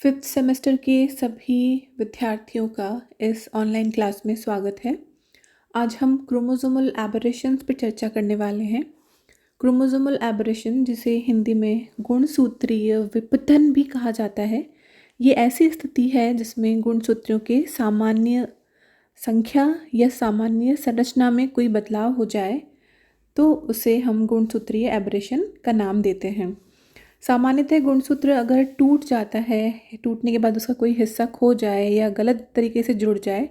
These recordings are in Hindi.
फिफ्थ सेमेस्टर के सभी विद्यार्थियों का इस ऑनलाइन क्लास में स्वागत है। आज हम क्रोमोसोमल एबरेशंस पर चर्चा करने वाले हैं। क्रोमोसोमल एबरेशन, जिसे हिंदी में गुणसूत्रीय विपतन भी कहा जाता है, ये ऐसी स्थिति है जिसमें गुणसूत्रों के सामान्य संख्या या सामान्य संरचना में कोई बदलाव हो जाए तो उसे हम गुणसूत्रीय एबरेशन का नाम देते हैं। सामान्यतः गुणसूत्र अगर टूट जाता है, टूटने के बाद उसका कोई हिस्सा खो जाए या गलत तरीके से जुड़ जाए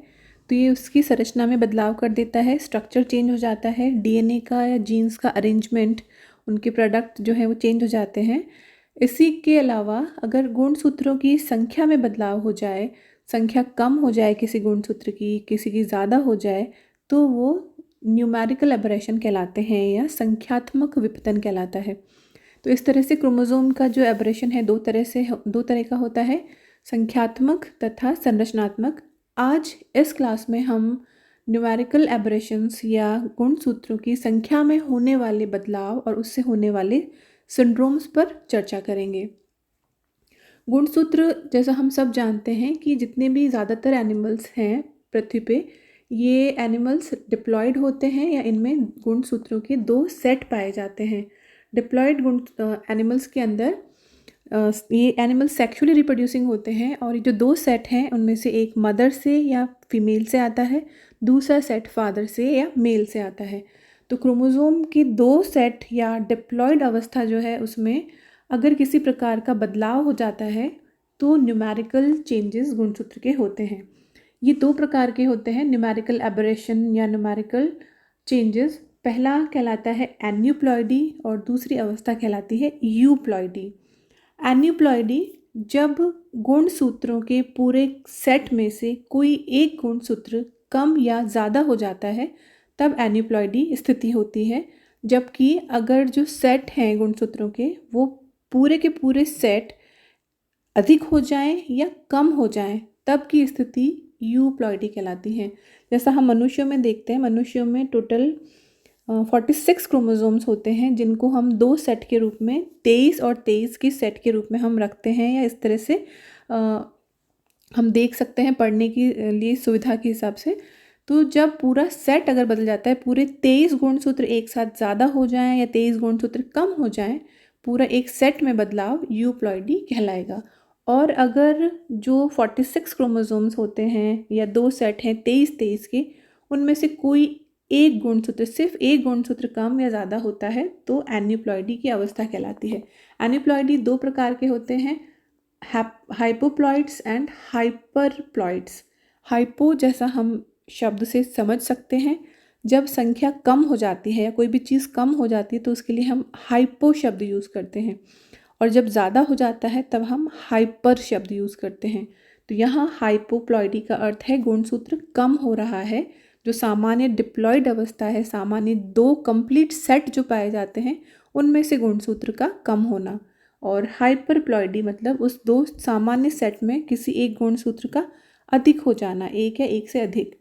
तो ये उसकी संरचना में बदलाव कर देता है, स्ट्रक्चर चेंज हो जाता है, डीएनए का या जीन्स का अरेंजमेंट, उनके प्रोडक्ट जो है वो चेंज हो जाते हैं। इसी के अलावा अगर गुणसूत्रों की संख्या में बदलाव हो जाए, संख्या कम हो जाए किसी गुणसूत्र की, किसी की ज़्यादा हो जाए, तो वो न्यूमेरिकल एबरेशन कहलाते हैं या संख्यात्मक विपतन कहलाता है। तो इस तरह से क्रोमोसोम का जो एबरेशन है दो तरह का होता है, संख्यात्मक तथा संरचनात्मक। आज इस क्लास में हम न्यूमेरिकल एबरेशंस या गुणसूत्रों की संख्या में होने वाले बदलाव और उससे होने वाले सिंड्रोम्स पर चर्चा करेंगे। गुणसूत्र, जैसा हम सब जानते हैं कि जितने भी ज़्यादातर एनिमल्स हैं पृथ्वी पे, ये एनिमल्स डिप्लॉयड होते हैं या इनमें गुणसूत्रों के दो सेट पाए जाते हैं। डिप्लॉयड एनिमल्स के अंदर ये एनिमल्स सेक्सुअली रिप्रोड्यूसिंग होते हैं और ये जो दो सेट हैं उनमें से एक मदर से या फीमेल से आता है, दूसरा सेट फादर से या मेल से आता है। तो क्रोमोसोम के दो सेट या डिप्लॉयड अवस्था जो है उसमें अगर किसी प्रकार का बदलाव हो जाता है तो न्यूमेरिकल चेंजेस गुणसूत्र के होते हैं। ये दो प्रकार के होते हैं, न्यूमेरिकल एबरेशन या न्यूमेरिकल चेंजेस। पहला कहलाता है एन्यूप्लॉइडी और दूसरी अवस्था कहलाती है यूप्लॉइडी। एन्यूप्लॉइडी, जब गुणसूत्रों के पूरे सेट में से कोई एक गुणसूत्र कम या ज़्यादा हो जाता है तब एन्यूप्लॉइडी स्थिति होती है। जबकि अगर जो सेट हैं गुणसूत्रों के वो पूरे के पूरे सेट अधिक हो जाएं या कम हो जाएं तब की स्थिति यूप्लॉइडी कहलाती है। जैसा हम मनुष्यों में देखते हैं, मनुष्यों में टोटल 46 क्रोमोसोम्स होते हैं जिनको हम दो सेट के रूप में 23 और 23 के सेट के रूप में हम रखते हैं, या इस तरह से हम देख सकते हैं पढ़ने के लिए सुविधा के हिसाब से। तो जब पूरा सेट अगर बदल जाता है, पूरे 23 गुणसूत्र एक साथ ज़्यादा हो जाएं या 23 गुणसूत्र कम हो जाएं, पूरा एक सेट में बदलाव यूप्लॉइडी कहलाएगा। और अगर जो 46 क्रोमोसोम्स होते हैं या दो सेट हैं 23-23 के, उनमें से कोई एक गुणसूत्र, सिर्फ एक गुणसूत्र कम या ज़्यादा होता है तो एन्यूप्लॉइडी की अवस्था कहलाती है। एन्यूप्लॉइडी दो प्रकार के होते हैं, हाइपोप्लॉइड्स एंड हाइपरप्लॉइड्स। हाइपो, जैसा हम शब्द से समझ सकते हैं, जब संख्या कम हो जाती है या कोई भी चीज़ कम हो जाती है तो उसके लिए हम हाइपो शब्द यूज़ करते हैं, और जब ज़्यादा हो जाता है तब हम हाइपर शब्द यूज़ करते हैं। तो यहाँ हाइपोप्लॉइडी का अर्थ है गुणसूत्र कम हो रहा है। जो सामान्य डिप्लॉयड अवस्था है, सामान्य दो कंप्लीट सेट जो पाए जाते हैं उनमें से गुणसूत्र का कम होना, और हाइपरप्लॉइडी मतलब उस दो सामान्य सेट में किसी एक गुणसूत्र का अधिक हो जाना, एक या एक से अधिक।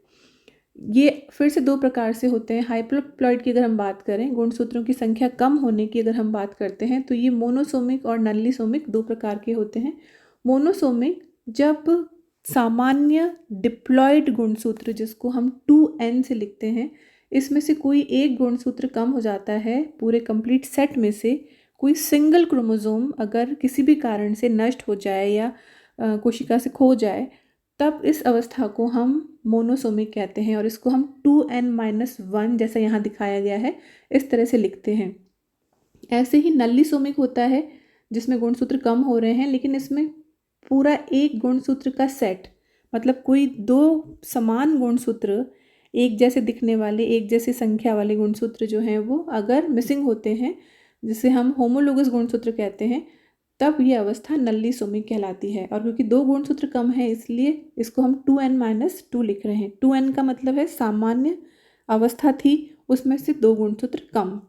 ये फिर से दो प्रकार से होते हैं। हाइपरप्लॉइड की अगर हम बात करें, गुणसूत्रों की संख्या कम होने की अगर हम बात करते हैं, तो ये मोनोसोमिक और नल्लीसोमिक दो प्रकार के होते हैं। मोनोसोमिक, जब सामान्य डिप्लॉयड गुणसूत्र, जिसको हम 2n से लिखते हैं, इसमें से कोई एक गुणसूत्र कम हो जाता है, पूरे कंप्लीट सेट में से कोई सिंगल क्रोमोसोम अगर किसी भी कारण से नष्ट हो जाए या कोशिका से खो जाए, तब इस अवस्था को हम मोनोसोमिक कहते हैं और इसको हम 2n-1 जैसा यहाँ दिखाया गया है इस तरह से लिखते हैं। ऐसे ही नल्लीसोमिक होता है जिसमें गुणसूत्र कम हो रहे हैं लेकिन इसमें पूरा एक गुणसूत्र का सेट, मतलब कोई दो समान गुणसूत्र, एक जैसे दिखने वाले, एक जैसी संख्या वाले गुणसूत्र जो हैं वो अगर मिसिंग होते हैं, जिसे हम होमोलोगस गुणसूत्र कहते हैं, तब ये अवस्था नल्लीसोमिक कहलाती है। और क्योंकि दो गुणसूत्र कम है इसलिए इसको हम 2n-2 लिख रहे हैं। 2n का मतलब है सामान्य अवस्था थी, उसमें से दो गुणसूत्र कम।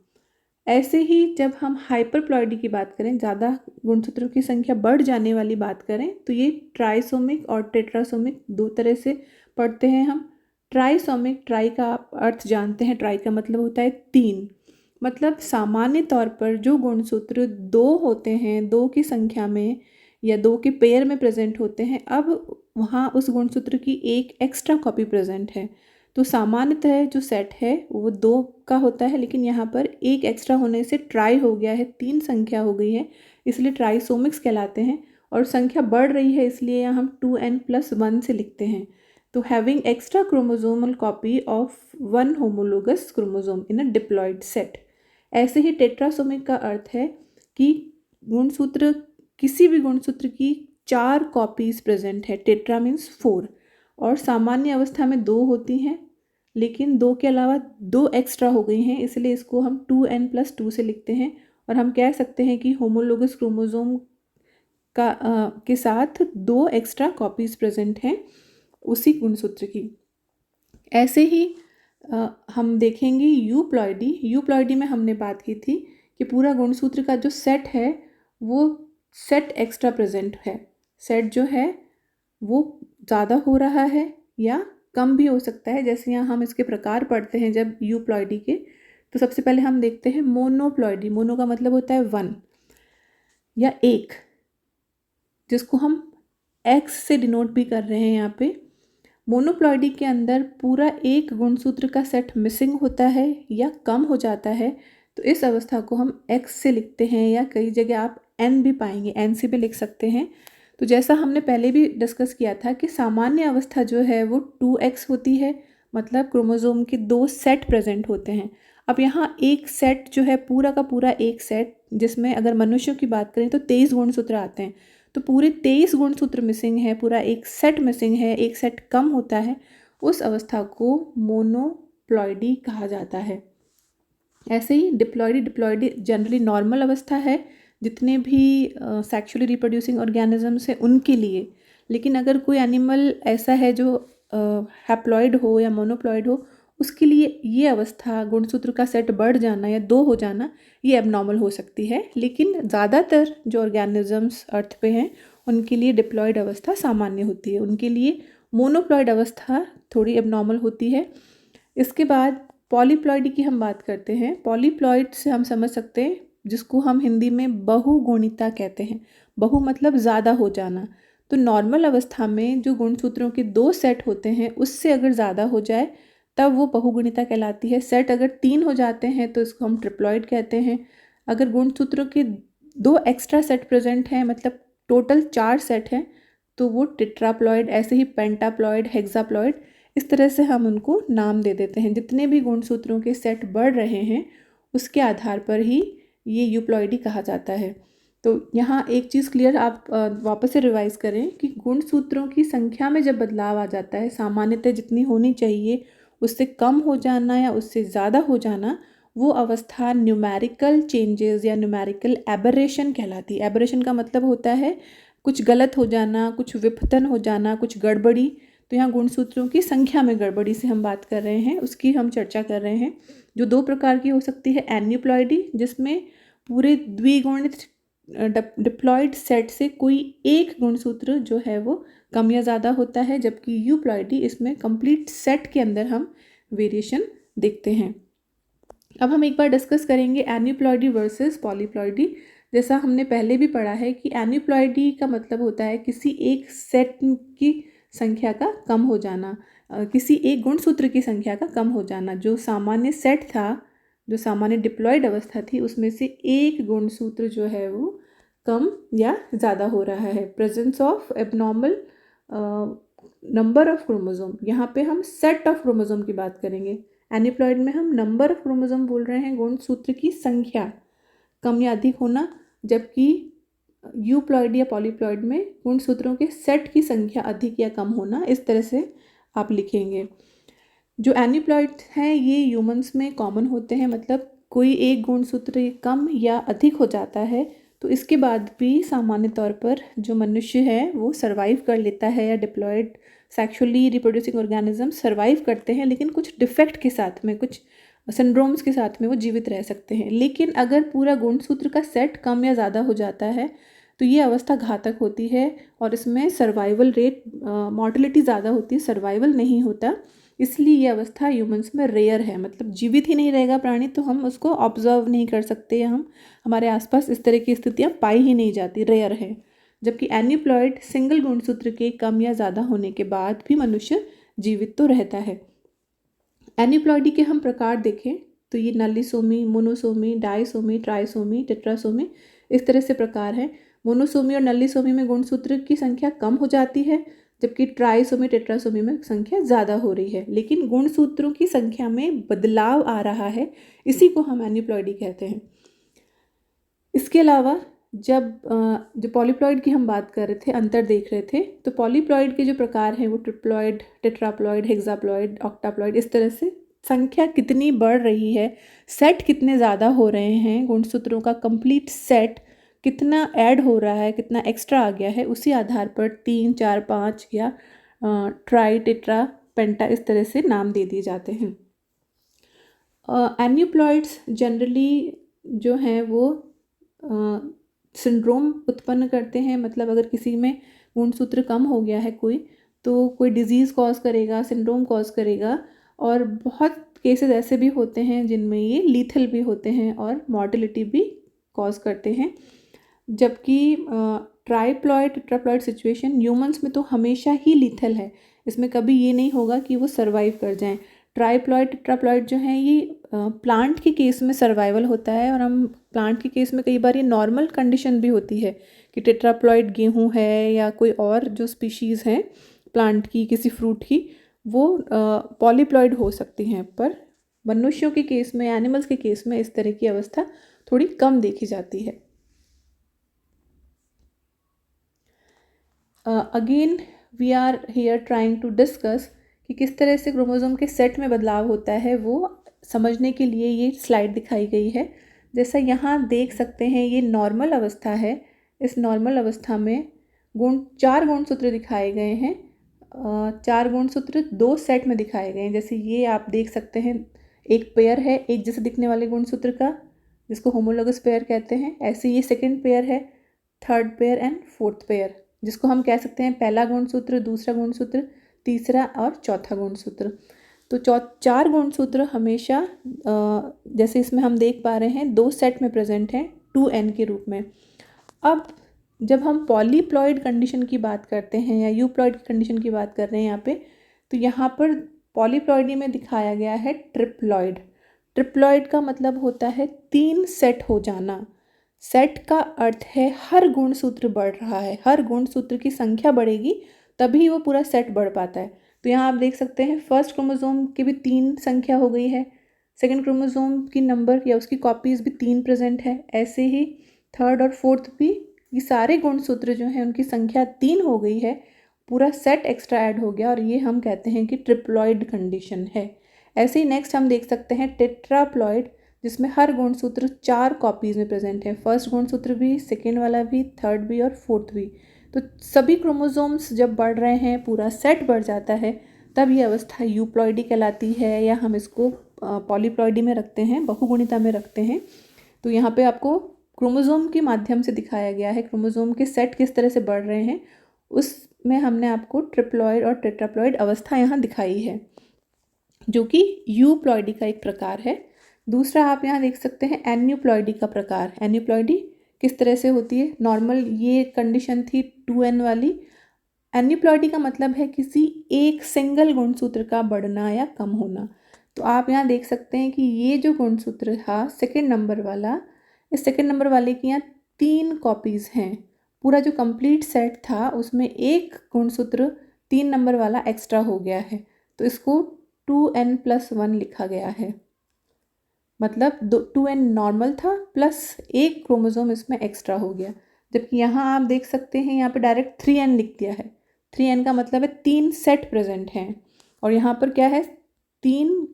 ऐसे ही जब हम हाइपरप्लॉइडी की बात करें, ज़्यादा गुणसूत्रों की संख्या बढ़ जाने वाली बात करें, तो ये ट्राइसोमिक और टेट्रासोमिक दो तरह से पढ़ते हैं हम। ट्राइसोमिक, ट्राई का आप अर्थ जानते हैं, ट्राई का मतलब होता है 3। मतलब सामान्य तौर पर जो गुणसूत्र दो होते हैं, दो की संख्या में या दो के पेयर में प्रेजेंट होते हैं, अब वहाँ उस गुणसूत्र की एक एक्स्ट्रा कॉपी प्रेजेंट है। तो सामान्यतः जो सेट है वो दो का होता है, लेकिन यहाँ पर एक एक्स्ट्रा होने से ट्राई हो गया है, तीन संख्या हो गई है, इसलिए ट्राइसोमिक्स कहलाते हैं। और संख्या बढ़ रही है इसलिए यहाँ हम 2n+1 से लिखते हैं। तो having extra chromosomal copy of one homologous chromosome in a diploid set. ऐसे ही टेट्रासोमिक का अर्थ है कि गुणसूत्र, किसी भी गुणसूत्र की 4 कॉपीज प्रेजेंट है। टेट्रा मीन्स 4, और सामान्य अवस्था में 2 होती हैं, लेकिन 2 के अलावा 2 एक्स्ट्रा हो गई हैं, इसलिए इसको हम 2n+2 से लिखते हैं। और हम कह सकते हैं कि होमोलोगस क्रोमोसोम का के साथ 2 एक्स्ट्रा कॉपीज प्रेजेंट हैं उसी गुणसूत्र की। ऐसे ही हम देखेंगे यूप्लॉइडी। यूप्लॉइडी में हमने बात की थी कि पूरा गुणसूत्र का जो सेट है वो सेट एक्स्ट्रा प्रेजेंट है। सेट जो है वो ज़्यादा हो रहा है या कम भी हो सकता है। जैसे यहाँ हम इसके प्रकार पढ़ते हैं जब यूप्लॉइडी के, तो सबसे पहले हम देखते हैं मोनोप्लॉइडी। मोनो का मतलब होता है 1 या एक, जिसको हम एक्स से डिनोट भी कर रहे हैं यहाँ पे। मोनोप्लॉइडी के अंदर पूरा एक गुणसूत्र का सेट मिसिंग होता है या कम हो जाता है, तो इस अवस्था को हम एक्स से लिखते हैं, या कई जगह आप एन भी पाएंगे, एन से भी लिख सकते हैं। तो जैसा हमने पहले भी डिस्कस किया था कि सामान्य अवस्था जो है वो 2x होती है, मतलब क्रोमोसोम के 2 सेट प्रेजेंट होते हैं। अब यहाँ एक सेट जो है पूरा का पूरा एक सेट, जिसमें अगर मनुष्यों की बात करें तो 23 गुणसूत्र आते हैं, तो पूरे 23 गुणसूत्र मिसिंग है, पूरा एक सेट मिसिंग है, एक सेट कम होता है, उस अवस्था को मोनोप्लॉइडी कहा जाता है। ऐसे ही डिप्लॉइडी जनरली नॉर्मल अवस्था है जितने भी सेक्सुअली रिप्रोड्यूसिंग ऑर्गेनिजम्स हैं उनके लिए। लेकिन अगर कोई एनिमल ऐसा है जो हैप्लॉइड हो या मोनोप्लॉइड हो, उसके लिए ये अवस्था, गुणसूत्र का सेट बढ़ जाना या 2 हो जाना, ये एबनॉर्मल हो सकती है। लेकिन ज़्यादातर जो ऑर्गेनिजम्स अर्थ पे हैं उनके लिए डिप्लॉइड अवस्था सामान्य होती है, उनके लिए मोनोप्लॉइड अवस्था थोड़ी एबनॉर्मल होती है। इसके बाद पॉलीप्लॉइडी की हम बात करते हैं। पॉलीप्लॉइड से हम समझ सकते हैं जिसको हम हिंदी में बहुगुणिता कहते हैं। बहु मतलब ज़्यादा हो जाना। तो नॉर्मल अवस्था में जो गुणसूत्रों के 2 सेट होते हैं उससे अगर ज़्यादा हो जाए तब वो बहुगुणिता कहलाती है। सेट अगर 3 हो जाते हैं तो इसको हम ट्रिप्लॉइड कहते हैं। अगर गुणसूत्रों के 2 एक्स्ट्रा सेट प्रेजेंट हैं, मतलब टोटल 4 सेट हैं, तो वो टेट्राप्लॉइड। ऐसे ही पेंटाप्लॉइड, हेक्साप्लॉइड, इस तरह से हम उनको नाम दे देते हैं। जितने भी गुणसूत्रों के सेट बढ़ रहे हैं उसके आधार पर ही ये यूप्लॉइडी कहा जाता है। तो यहाँ एक चीज़ क्लियर, आप वापस से रिवाइज करें कि गुणसूत्रों की संख्या में जब बदलाव आ जाता है, सामान्यतः जितनी होनी चाहिए उससे कम हो जाना या उससे ज़्यादा हो जाना, वो अवस्था न्यूमेरिकल चेंजेस या न्यूमेरिकल एबरेशन कहलाती है। एबरेशन का मतलब होता है कुछ गलत हो जाना, कुछ विपतन हो जाना, कुछ गड़बड़ी। तो यहाँ गुणसूत्रों की संख्या में गड़बड़ी से हम बात कर रहे हैं, उसकी हम चर्चा कर रहे हैं, जो 2 प्रकार की हो सकती है। एन्यूप्लॉइडी, जिसमें पूरे द्विगुणित डिप्लॉइड सेट से कोई एक गुणसूत्र जो है वो कम या ज़्यादा होता है, जबकि यूप्लॉइडी, इसमें कंप्लीट सेट के अंदर हम वेरिएशन देखते हैं। अब हम एक बार डिस्कस करेंगे एन्यूप्लॉइडी वर्सेस पॉलीप्लॉइडी। जैसा हमने पहले भी पढ़ा है कि एन्यूप्लॉइडी का मतलब होता है किसी एक सेट की संख्या का कम हो जाना, किसी एक गुणसूत्र की संख्या का कम हो जाना। जो सामान्य सेट था, जो सामान्य डिप्लॉइड अवस्था थी, उसमें से एक गुणसूत्र जो है वो कम या ज़्यादा हो रहा है। Presence of abnormal number of chromosome. यहाँ पे हम सेट ऑफ क्रोमोसोम की बात करेंगे। एन्यूप्लॉइड में हम नंबर ऑफ क्रोमोसोम बोल रहे हैं, गुणसूत्र की संख्या कम या अधिक होना, जबकि यूप्लॉइड या पॉलीप्लॉइड में गुणसूत्रों के सेट की संख्या अधिक या कम होना। इस तरह से आप लिखेंगे। जो एन्यूप्लॉइड हैं ये ह्यूमंस में कॉमन होते हैं, मतलब कोई एक गुणसूत्र कम या अधिक हो जाता है तो इसके बाद भी सामान्य तौर पर जो मनुष्य है वो सर्वाइव कर लेता है, या diploid sexually reproducing organism survive करते हैं, लेकिन कुछ डिफेक्ट के साथ में, कुछ सिंड्रोम्स के साथ में वो जीवित रह सकते हैं। लेकिन अगर पूरा गुणसूत्र का सेट कम या ज़्यादा हो जाता है तो ये अवस्था घातक होती है और इसमें सर्वाइवल रेट, मॉर्टेलिटी ज़्यादा होती है, सर्वाइवल नहीं होता। इसलिए ये अवस्था ह्यूमंस में रेयर है, मतलब जीवित ही नहीं रहेगा प्राणी तो हम उसको ऑब्जर्व नहीं कर सकते, या हम हमारे आसपास इस तरह की स्थितियाँ पाई ही नहीं जाती, रेयर है। जबकि एन्यूप्लॉइड सिंगल गुणसूत्र के कम या ज़्यादा होने के बाद भी मनुष्य जीवित तो रहता है। एन्यूप्लॉइडी के हम प्रकार देखें तो ये नलीसोमी, मोनोसोमी, डाइसोमी, ट्राइसोमी, टेट्रासोमी, इस तरह से प्रकार हैं। मोनोसोमी और नलीसोमी में गुणसूत्र की संख्या कम हो जाती है, जबकि ट्राइसोमी, टेट्रासोमी में संख्या ज़्यादा हो रही है, लेकिन गुणसूत्रों की संख्या में बदलाव आ रहा है, इसी को हम एन्यूप्लॉइडी कहते हैं। इसके अलावा जो पॉलीप्लॉइड की हम बात कर रहे थे, अंतर देख रहे थे, तो पॉलीप्लॉइड के जो प्रकार हैं वो ट्रिप्लॉइड, टेट्राप्लॉइड, हेक्साप्लॉइड, ऑक्टाप्लॉइड, इस तरह से संख्या कितनी बढ़ रही है, सेट कितने ज़्यादा हो रहे हैं, गुणसूत्रों का कंप्लीट सेट कितना ऐड हो रहा है, कितना एक्स्ट्रा आ गया है, उसी आधार पर 3, 4, 5 या ट्राई, टेट्रा, पेंटा, इस तरह से नाम दे दिए जाते हैं। एन्यूप्लॉइड्स जनरली जो हैं वो सिंड्रोम उत्पन्न करते हैं, मतलब अगर किसी में गुणसूत्र कम हो गया है तो कोई डिजीज़ कॉज करेगा, सिंड्रोम कॉज करेगा, और बहुत केसेस ऐसे भी होते हैं जिनमें ये लीथल भी होते हैं और मॉर्टेलिटी भी कॉज करते हैं। जबकि ट्राइप्लॉइड, टेट्राप्लॉइड सिचुएशन ह्यूमंस में तो हमेशा ही लीथल है, इसमें कभी ये नहीं होगा कि वो सर्वाइव कर जाएं। ट्राइप्लॉइड, टेट्राप्लॉइड जो हैं ये प्लांट के केस में सर्वाइवल होता है, और हम प्लांट के केस में कई बार ये नॉर्मल कंडीशन भी होती है कि टेट्राप्लॉइड गेहूँ है या कोई और जो स्पीशीज़ हैं प्लांट की, किसी फ्रूट की, वो पॉलीप्लॉइड हो सकती हैं। पर मनुष्यों के केस में, एनिमल्स के केस में इस तरह की अवस्था थोड़ी कम देखी जाती है। Again we are here trying to discuss कि किस तरह से क्रोमोसोम के सेट में बदलाव होता है, वो समझने के लिए ये स्लाइड दिखाई गई है। जैसा यहाँ देख सकते हैं, ये नॉर्मल अवस्था है। इस नॉर्मल अवस्था में 4 गुणसूत्र दिखाए गए हैं। 4 गुणसूत्र 2 सेट में दिखाए गए हैं। जैसे ये आप देख सकते हैं, एक पेयर है एक जैसे दिखने वाले गुणसूत्र का, जिसको होमोलोगस पेयर कहते हैं। ऐसे ये सेकेंड पेयर है, third pair and fourth pair, जिसको हम कह सकते हैं पहला गुणसूत्र, दूसरा गुणसूत्र, तीसरा और चौथा गुणसूत्र। तो 4 गुणसूत्र हमेशा जैसे इसमें हम देख पा रहे हैं 2 सेट में प्रेजेंट हैं 2n के रूप में। अब जब हम पॉलीप्लॉइड कंडीशन की बात करते हैं या यूप्लॉइड कंडीशन की बात कर रहे हैं यहाँ पे, तो यहाँ पर पॉलीप्लॉइडी में दिखाया गया है ट्रिप्लॉइड। ट्रिप्लॉइड का मतलब होता है 3 सेट हो जाना। सेट का अर्थ है हर गुणसूत्र बढ़ रहा है, हर गुणसूत्र की संख्या बढ़ेगी तभी वो पूरा सेट बढ़ पाता है। तो यहाँ आप देख सकते हैं फर्स्ट क्रोमोसोम की भी 3 संख्या हो गई है, सेकंड क्रोमोसोम की नंबर या उसकी कॉपीज़ भी 3 प्रेजेंट है, ऐसे ही थर्ड और फोर्थ भी, ये सारे गुणसूत्र जो हैं उनकी संख्या 3 हो गई है, पूरा सेट एक्स्ट्रा ऐड हो गया, और ये हम कहते हैं कि ट्रिप्लॉइड कंडीशन है। ऐसे ही नेक्स्ट हम देख सकते हैं टेट्राप्लॉइड, जिसमें हर गुणसूत्र 4 कॉपीज़ में प्रेजेंट है, फर्स्ट गुणसूत्र भी, सेकेंड वाला भी, थर्ड भी और फोर्थ भी। तो सभी क्रोमोसोम्स जब बढ़ रहे हैं, पूरा सेट बढ़ जाता है, तब ये अवस्था यूप्लॉइडी कहलाती है, या हम इसको पॉलीप्लॉइडी में रखते हैं, बहुगुणिता में रखते हैं। तो यहाँ पे आपको क्रोमोसोम के माध्यम से दिखाया गया है, क्रोमोसोम के सेट किस तरह से बढ़ रहे हैं, उसमें हमने आपको ट्रिप्लॉइड और टेट्राप्लॉइड अवस्था यहाँ दिखाई है, जो कि यूप्लॉइडी का एक प्रकार है। दूसरा आप यहाँ देख सकते हैं एन्यूप्लॉइडी का प्रकार। एन्यूप्लॉइडी किस तरह से होती है, नॉर्मल ये कंडीशन थी 2n वाली। एन्यूप्लॉइडी का मतलब है किसी एक सिंगल गुणसूत्र का बढ़ना या कम होना। तो आप यहाँ देख सकते हैं कि ये जो गुणसूत्र था सेकेंड नंबर वाला, इस सेकेंड नंबर वाले की यहाँ 3 कॉपीज़ हैं। पूरा जो कंप्लीट सेट था उसमें एक गुणसूत्र 3 नंबर वाला एक्स्ट्रा हो गया है, तो इसको 2n+1 लिखा गया है। मतलब 2n नॉर्मल था प्लस एक क्रोमोसोम इसमें एक्स्ट्रा हो गया। जबकि यहाँ आप देख सकते हैं यहाँ पे डायरेक्ट 3n लिख दिया है। 3n का मतलब है 3 सेट प्रेजेंट हैं, और यहाँ पर क्या है, 3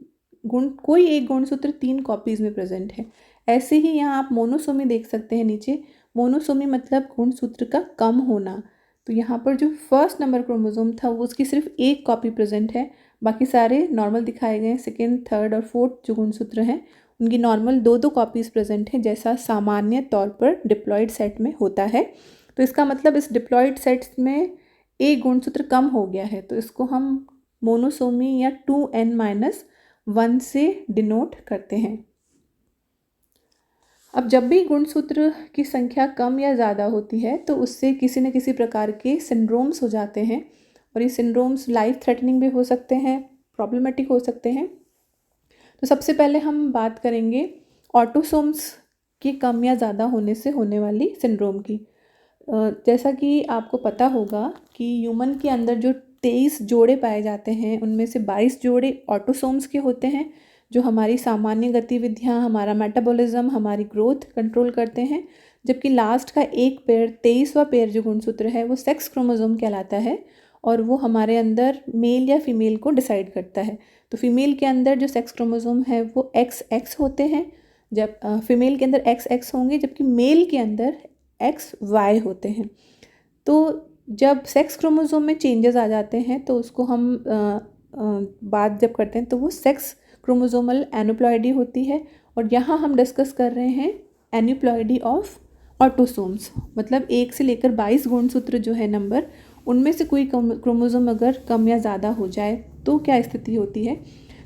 गुण, कोई एक गुणसूत्र 3 कॉपीज़ में प्रेजेंट है। ऐसे ही यहाँ आप मोनोसोमी देख सकते हैं नीचे। मोनोसोमी मतलब गुणसूत्र का कम होना। तो यहाँ पर जो फर्स्ट नंबर क्रोमोसोम था वो उसकी सिर्फ एक कॉपी प्रेजेंट है, बाकी सारे नॉर्मल दिखाए गए हैं। सेकेंड, थर्ड और फोर्थ जो गुणसूत्र हैं उनकी नॉर्मल 2-2 कॉपीज़ प्रेजेंट हैं, जैसा सामान्य तौर पर डिप्लॉइड सेट में होता है। तो इसका मतलब इस डिप्लॉइड सेट्स में एक गुणसूत्र कम हो गया है, तो इसको हम मोनोसोमी या 2n-1 से डिनोट करते हैं। अब जब भी गुणसूत्र की संख्या कम या ज़्यादा होती है तो उससे किसी न किसी प्रकार के सिंड्रोम्स हो जाते हैं, और ये सिंड्रोम्स लाइफ थ्रेटनिंग भी हो सकते हैं, प्रॉब्लमेटिक हो सकते हैं। तो सबसे पहले हम बात करेंगे ऑटोसोम्स की कम या ज़्यादा होने से होने वाली सिंड्रोम की। जैसा कि आपको पता होगा कि ह्यूमन के अंदर जो 23 जोड़े पाए जाते हैं उनमें से 22 जोड़े ऑटोसोम्स के होते हैं, जो हमारी सामान्य गतिविधियाँ, हमारा मेटाबॉलिज्म, हमारी ग्रोथ कंट्रोल करते हैं। जबकि लास्ट का एक पेयर, 23वां पेयर जो गुणसूत्र है वो सेक्स क्रोमोसोम कहलाता है, और वो हमारे अंदर मेल या फीमेल को डिसाइड करता है। तो फीमेल के अंदर जो सेक्स क्रोमोसोम है वो XX होते हैं, जब फीमेल के अंदर XX होंगे, जबकि मेल के अंदर XY होते हैं। तो जब सेक्स क्रोमोसोम में चेंजेस आ जाते हैं तो उसको हम बात जब करते हैं तो वो सेक्स क्रोमोसोमल एनुप्लॉइडी होती है। और यहाँ हम डिस्कस कर रहे हैं एन्यूप्लॉइडी ऑफ ऑटोसोम्स, मतलब 1 से लेकर 22 गुणसूत्र जो है नंबर, उनमें से कोई क्रोमोसोम अगर कम या ज़्यादा हो जाए तो क्या स्थिति होती है।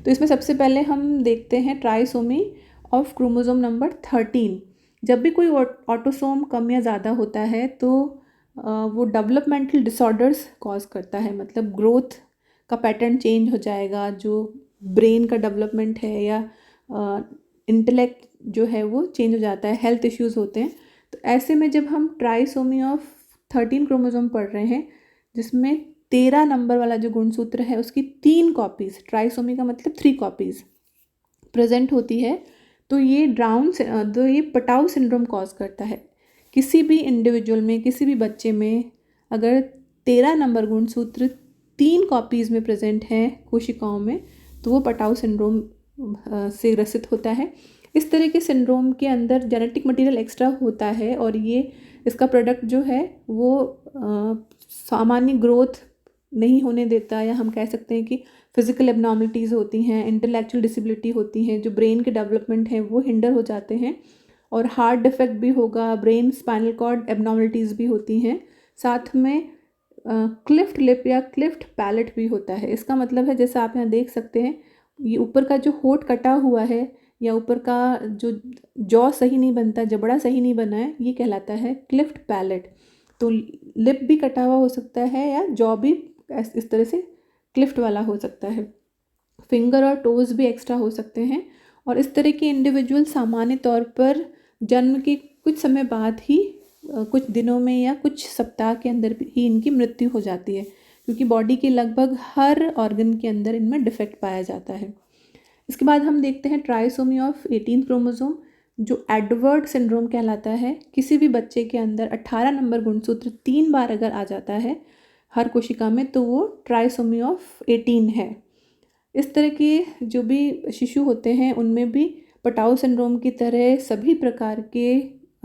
तो इसमें सबसे पहले हम देखते हैं ट्राइसोमी ऑफ क्रोमोसोम नंबर 13। जब भी कोई ऑटोसोम कम या ज़्यादा होता है तो वो डेवलपमेंटल डिसऑर्डर्स कॉज करता है, मतलब ग्रोथ का पैटर्न चेंज हो जाएगा, जो ब्रेन का डेवलपमेंट है या इंटेलेक्ट जो है वो चेंज हो जाता है, हेल्थ इश्यूज़ होते हैं। तो ऐसे में जब हम ट्राइसोमी ऑफ 13 क्रोमोसोम पढ़ रहे हैं, जिसमें 13 नंबर वाला जो गुणसूत्र है उसकी 3 कॉपीज़, ट्राइसोमी का मतलब 3 कॉपीज़ प्रेजेंट होती है, तो ये पटाऊ सिंड्रोम कॉज करता है। किसी भी इंडिविजुअल में, किसी भी बच्चे में अगर 13 नंबर गुणसूत्र 3 कॉपीज़ में प्रेजेंट हैं कोशिकाओं में, तो वो पटाऊ सिंड्रोम से ग्रसित होता है। इस तरह के सिंड्रोम के अंदर जेनेटिक मटेरियल एक्स्ट्रा होता है, और ये इसका प्रोडक्ट जो है वो सामान्य ग्रोथ नहीं होने देता, या हम कह सकते हैं कि फिजिकल एबनॉर्मलिटीज़ होती हैं, इंटेलेक्चुअल डिसेबिलिटी होती हैं, जो ब्रेन के डेवलपमेंट हैं वो हिंडर हो जाते हैं, और हार्ट डिफेक्ट भी होगा, ब्रेन स्पाइनल कॉर्ड एबनॉर्मलिटीज़ भी होती हैं, साथ में क्लिफ्ट लिप या क्लिफ्ट पैलेट भी होता है। इसका मतलब है, जैसा आप यहाँ देख सकते हैं, ये ऊपर का जो होंठ कटा हुआ है या ऊपर का जो जॉ सही नहीं बनता, जबड़ा सही नहीं बना है, ये कहलाता है क्लिफ्ट पैलेट। तो लिप भी कटा हुआ हो सकता है या जॉ भी इस तरह से क्लिफ्ट वाला हो सकता है। फिंगर और टोज़ भी एक्स्ट्रा हो सकते हैं, और इस तरह के इंडिविजुअल सामान्य तौर पर जन्म के कुछ समय बाद ही, कुछ दिनों में या कुछ सप्ताह के अंदर ही इनकी मृत्यु हो जाती है, क्योंकि बॉडी के लगभग हर ऑर्गन के अंदर इनमें डिफेक्ट पाया जाता है। इसके बाद हम देखते हैं ट्राइसोमी ऑफ 18 क्रोमोसोम, जो एडवर्ड सिंड्रोम कहलाता है। किसी भी बच्चे के अंदर 18 नंबर गुणसूत्र 3 बार अगर आ जाता है हर कोशिका में, तो वो ट्राइसोमी ऑफ 18 है। इस तरह के जो भी शिशु होते हैं उनमें भी पटाऊ सिंड्रोम की तरह सभी प्रकार के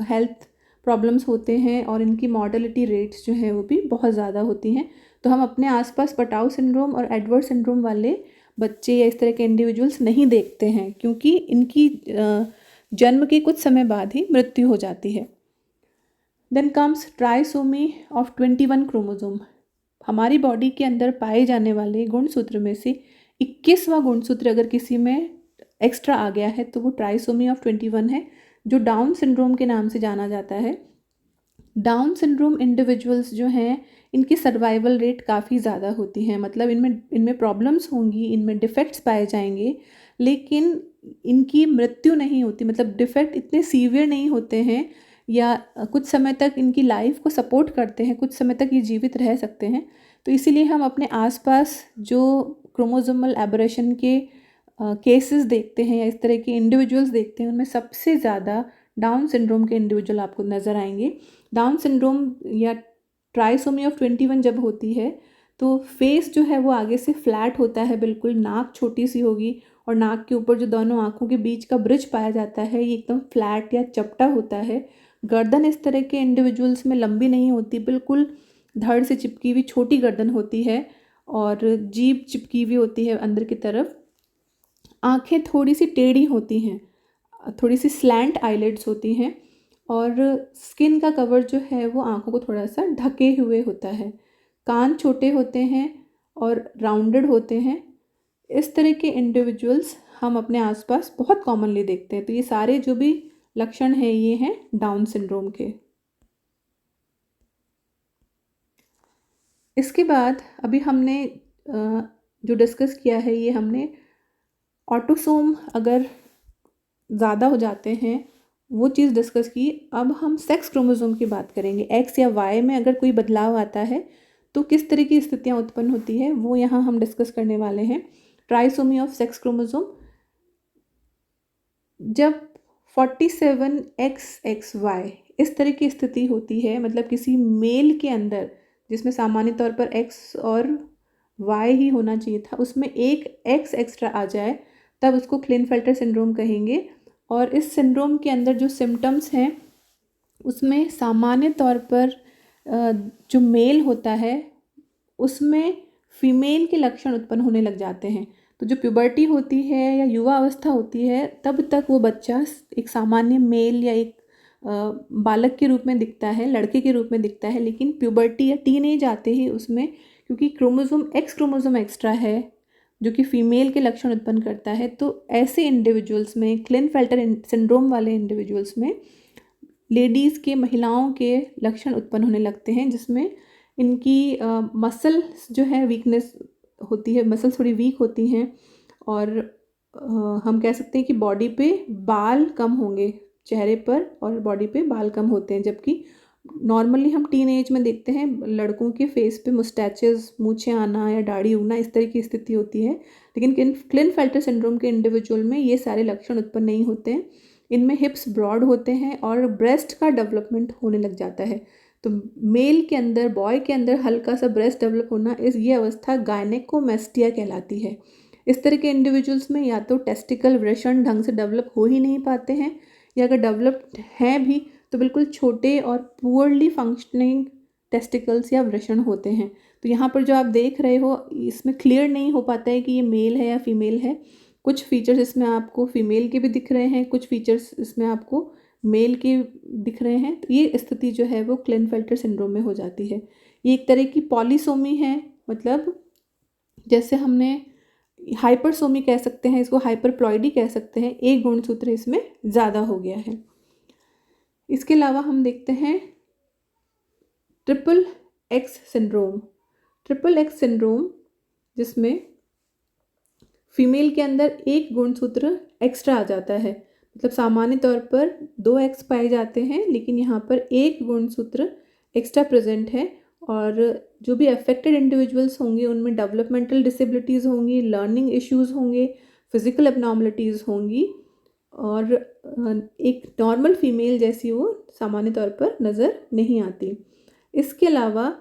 हेल्थ प्रॉब्लम्स होते हैं, और इनकी मॉर्टेलिटी रेट्स जो हैं वो भी बहुत ज़्यादा होती हैं। तो हम अपने आसपास पटाऊ सिंड्रोम और एडवर्ड सिंड्रोम वाले बच्चे या इस तरह के इंडिविजुअल्स नहीं देखते हैं, क्योंकि इनकी जन्म के कुछ समय बाद ही मृत्यु हो जाती है। Then comes trisomy of 21 chromosome. हमारी बॉडी के अंदर पाए जाने वाले गुणसूत्र में से 21वां गुणसूत्र अगर किसी में एक्स्ट्रा आ गया है तो वो ट्राइसोमी ऑफ 21 है, जो डाउन सिंड्रोम के नाम से जाना जाता है। डाउन सिंड्रोम इंडिविजुअल्स जो हैं, इनकी सर्वाइवल रेट काफ़ी ज़्यादा होती है, मतलब इनमें प्रॉब्लम्स होंगी, इनमें डिफेक्ट्स पाए जाएंगे, लेकिन इनकी मृत्यु नहीं होती, मतलब डिफेक्ट इतने सीवियर नहीं होते हैं, या कुछ समय तक इनकी लाइफ को सपोर्ट करते हैं, कुछ समय तक ये जीवित रह सकते हैं। तो इसीलिए हम अपने आसपास जो क्रोमोसोमल एबरेशन के केसेस देखते हैं या इस तरह के इंडिविजुअल्स देखते हैं, उनमें सबसे ज़्यादा डाउन सिंड्रोम के इंडिविजुअल आपको नज़र आएंगे। डाउन सिंड्रोम या ट्राइसोमी ऑफ 21 जब होती है तो फेस जो है वो आगे से फ्लैट होता है, बिल्कुल नाक छोटी सी होगी, और नाक के ऊपर जो दोनों आँखों के बीच का ब्रिज पाया जाता है ये एकदम फ्लैट या चपटा होता है। गर्दन इस तरह के इंडिविजुअल्स में लंबी नहीं होती, बिल्कुल धड़ से चिपकी हुई छोटी गर्दन होती है, और जीभ चिपकी हुई होती है अंदर की तरफ। आँखें थोड़ी सी टेढ़ी होती हैं, थोड़ी सी स्लैंट आईलिड्स होती हैं, और स्किन का कवर जो है वो आँखों को थोड़ा सा ढके हुए होता है। कान छोटे होते हैं और राउंडेड होते हैं। इस तरह के इंडिविजुअल्स हम अपने आसपास बहुत कॉमनली देखते हैं। तो ये सारे जो भी लक्षण है ये हैं डाउन सिंड्रोम के। इसके बाद अभी हमने जो डिस्कस किया है ये हमने ऑटोसोम अगर ज़्यादा हो जाते हैं वो चीज़ डिस्कस की। अब हम सेक्स क्रोमोसोम की बात करेंगे। एक्स या वाई में अगर कोई बदलाव आता है तो किस तरह की स्थितियाँ उत्पन्न होती है वो यहाँ हम डिस्कस करने वाले हैं। ट्राइसोमी ऑफ सेक्स क्रोमोसोम, जब 47XXY इस तरह की स्थिति होती है, मतलब किसी मेल के अंदर जिसमें सामान्य तौर पर X और Y ही होना चाहिए था उसमें एक X एक्स्ट्रा आ जाए, तब उसको क्लिनफेल्टर सिंड्रोम कहेंगे। और इस सिंड्रोम के अंदर जो सिम्टम्स हैं उसमें सामान्य तौर पर जो मेल होता है उसमें फीमेल के लक्षण उत्पन्न होने लग जाते हैं। तो जो प्यूबर्टी होती है या युवा अवस्था होती है तब तक वो बच्चा एक सामान्य मेल या एक बालक के रूप में दिखता है, लड़के के रूप में दिखता है। लेकिन प्यूबर्टी या टीनेज आते ही उसमें क्योंकि एक्स क्रोमोसोम एक्स्ट्रा है जो कि फीमेल के लक्षण उत्पन्न करता है, तो ऐसे इंडिविजुअल्स में, क्लिनफेल्टर सिंड्रोम वाले इंडिविजुअल्स में लेडीज़ के, महिलाओं के लक्षण उत्पन्न होने लगते हैं, जिसमें इनकी मसल्स जो है वीकनेस होती है, मसल्स थोड़ी वीक होती हैं और हम कह सकते हैं कि बॉडी पे बाल कम होंगे, चेहरे पर और बॉडी पे बाल कम होते हैं। जबकि नॉर्मली हम टीन एज में देखते हैं लड़कों के फेस पे मुस्टैचेस, मूछें आना या दाढ़ी उगना, इस तरह की स्थिति होती है। लेकिन क्लिनफेल्टर सिंड्रोम के इंडिविजुअल में ये सारे लक्षण उत्पन्न नहीं होते हैं। इनमें हिप्स ब्रॉड होते हैं और ब्रेस्ट का डेवलपमेंट होने लग जाता है। तो मेल के अंदर, बॉय के अंदर हल्का सा ब्रेस्ट डेवलप होना, ये अवस्था गायनेकोमेस्टिया कहलाती है। इस तरह के इंडिविजुअल्स में या तो टेस्टिकल वृषण ढंग से डेवलप हो ही नहीं पाते हैं, या अगर डेवलप्ड हैं भी तो बिल्कुल छोटे और पुअरली फंक्शनिंग टेस्टिकल्स या वृषण होते हैं। तो यहाँ पर जो आप देख रहे हो इसमें क्लियर नहीं हो पाता है कि ये मेल है या फीमेल है। कुछ फीचर्स इसमें आपको फीमेल के भी दिख रहे हैं, कुछ फीचर्स इसमें आपको मेल के दिख रहे हैं। तो ये स्थिति जो है वो क्लिनफेल्टर सिंड्रोम में हो जाती है। ये एक तरह की पॉलीसोमी है, मतलब जैसे हमने हाइपरसोमी कह सकते हैं, इसको हाइपरप्लॉइडी कह सकते हैं, एक गुणसूत्र इसमें ज़्यादा हो गया है। इसके अलावा हम देखते हैं ट्रिपल एक्स सिंड्रोम, जिसमें फीमेल के अंदर एक गुणसूत्र एक्स्ट्रा आ जाता है। मतलब सामान्य तौर पर 2 एक्स पाए जाते हैं, लेकिन यहाँ पर एक गुणसूत्र एक्स्ट्रा प्रेजेंट है। और जो भी अफेक्टेड इंडिविजुअल्स होंगे उनमें डेवलपमेंटल डिसेबिलिटीज़ होंगी, लर्निंग इश्यूज़ होंगे, फिजिकल एबनॉर्मलिटीज़ होंगी और एक नॉर्मल फीमेल जैसी वो सामान्य तौर पर नज़र नहीं आती। इसके अलावा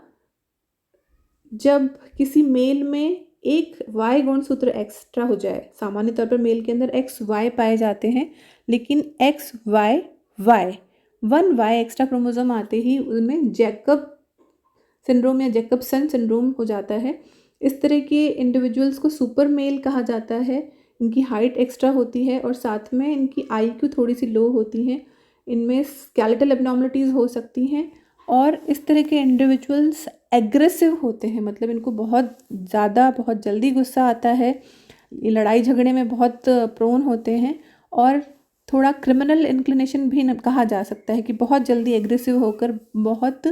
जब किसी मेल में एक वाई गुणसूत्र एक्स्ट्रा हो जाए, सामान्य तौर पर मेल के अंदर XY पाए जाते हैं, लेकिन XYY 1Y एक्स्ट्रा क्रोमोसोम आते ही उनमें जैकब सिंड्रोम या जैकबसन सिंड्रोम हो जाता है। इस तरह के इंडिविजुअल्स को सुपर मेल कहा जाता है। इनकी हाइट एक्स्ट्रा होती है और साथ में इनकी IQ थोड़ी सी लो होती है। इनमें स्केलेटल एबनॉर्मलिटीज़ हो सकती हैं और इस तरह के इंडिविजुअल्स एग्रेसिव होते हैं, मतलब इनको बहुत ज़्यादा, बहुत जल्दी गुस्सा आता है, ये लड़ाई झगड़े में बहुत प्रोन होते हैं और थोड़ा क्रिमिनल इंक्लिनेशन भी कहा जा सकता है कि बहुत जल्दी एग्रेसिव होकर बहुत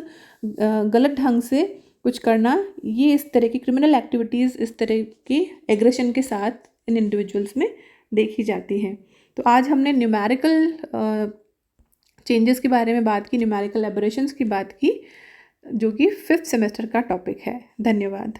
गलत ढंग से कुछ करना, ये इस तरह की क्रिमिनल एक्टिविटीज़ इस तरह की एग्रेशन के साथ इन इंडिविजुअल्स में देखी जाती हैं। तो आज हमने न्यूमेरिकल चेंजेस के बारे में बात की, न्यूमेरिकल एबरेशंस की बात की, जो कि 5th सेमेस्टर का टॉपिक है। धन्यवाद।